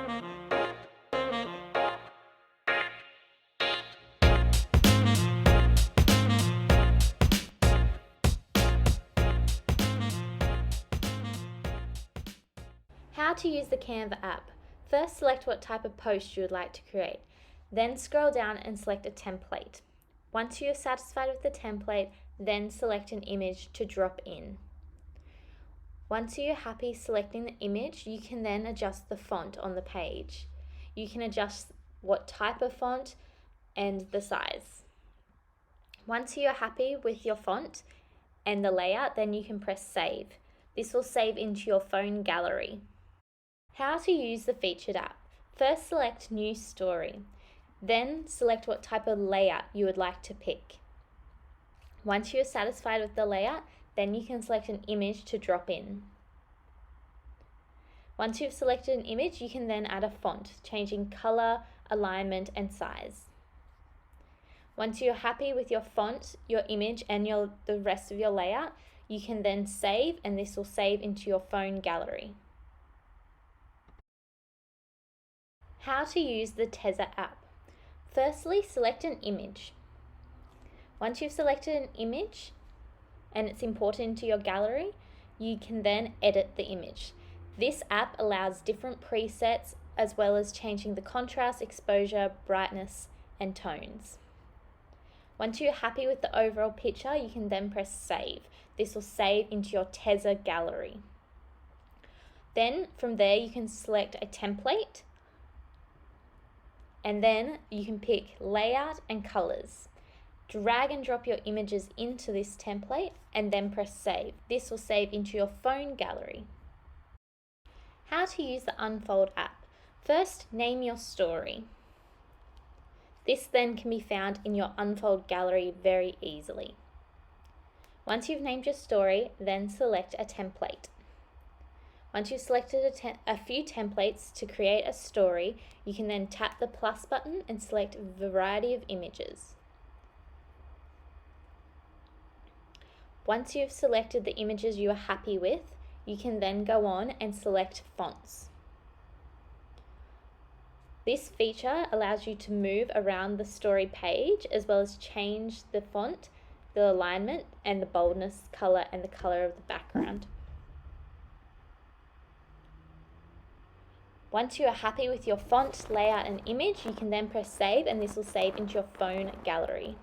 How to use the Canva app. First, select what type of post you would like to create. Then scroll down and select a template. Once you are satisfied with the template, then select an image to drop in. Once you're happy selecting the image, you can then adjust the font on the page. You can adjust what type of font and the size. Once you're happy with your font and the layout, then you can press save. This will save into your phone gallery. How to use the featured app. First, select New Story. Then select what type of layout you would like to pick. Once you're satisfied with the layout, then you can select an image to drop in. Once you've selected an image, you can then add a font, changing color, alignment, and size. Once you're happy with your font, your image, and the rest of your layout, you can then save, and this will save into your phone gallery. How to use the Tezza app. Firstly, select an image. Once you've selected an image and it's important to your gallery, you can then edit the image. This app allows different presets as well as changing the contrast, exposure, brightness, and tones. Once you're happy with the overall picture, you can then press save. This will save into your Tezza gallery. Then from there you can select a template, and then you can pick layout and colors. Drag and drop your images into this template and then press save. This will save into your phone gallery. How to use the Unfold app. First, name your story. This then can be found in your Unfold gallery very easily. Once you've named your story, then select a template. Once you've selected a few templates to create a story, you can then tap the plus button and select a variety of images. Once you've selected the images you are happy with, you can then go on and select fonts. This feature allows you to move around the story page as well as change the font, the alignment, and the boldness, color, and the color of the background. Once you are happy with your font, layout, and image, you can then press save, and this will save into your phone gallery.